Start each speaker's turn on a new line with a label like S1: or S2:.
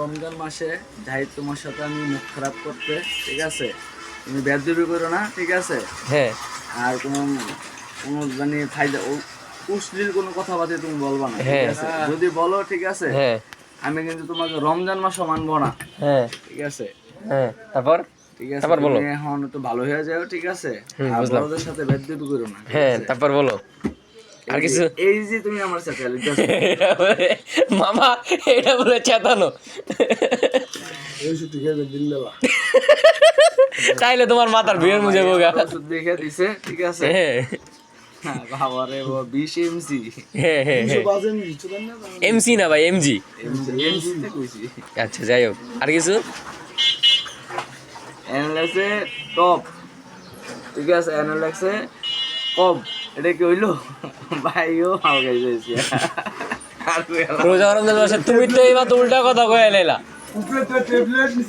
S1: রমজান মাসে যাই তোমার সাথে আমি মুখ খারাপ করতে, ঠিক আছে? তুমি বেদবি করো না, ঠিক আছে?
S2: হ্যাঁ
S1: আর কোনো কোনো মানে ফায়দা অশ্লীল কোনো কথাবার্তা তুমি বলবা না, ঠিক
S2: হ্যাঁ।
S1: আছে? যদি বলো, ঠিক আছে,
S2: হ্যাঁ
S1: আমি কিন্তু তোমাকে রমজান মাসও মানবো না,
S2: হ্যাঁ
S1: ঠিক আছে?
S2: হ্যাঁ তারপর
S1: ঠিক আছে,
S2: তারপর বলো।
S1: তুমি এখন একটু ভালো হয়ে যাও, ঠিক আছে? আর
S2: বুঝলাম।
S1: বড়দের সাথে বেদবি করো না, ঠিক
S2: হ্যাঁ
S1: আছে?
S2: তারপর বলো আর
S1: এই যে
S2: কিছু।
S1: এই যে তুমি আমার সাথে লিখতেছো,
S2: এটা বলে মামা, এটা বলে চেতানো। তাইলে তোমার মাথার ভিড় মুজে বোগা।
S1: ওষুধ দেখে দিছে, ঠিক আছে?
S2: হ্যাঁ
S1: হ্যাঁ, বাবারে, ও 20 এমসি
S2: হ্যাঁ হ্যাঁ এমসি না ভাই, এমজি।
S1: এমসি তে কইছি।
S2: আচ্ছা যাই হোক, আর কিছু।
S1: অ্যানালাইসে টপ, ঠিক আছে? অ্যানালাইসে কম, এটা কি হইলো? ভাইও ভালো গাইছে। আর কই
S2: রোজা রমজান মাসে তুমি তো এবার তো উল্টা কথা কয়ে লাইলা।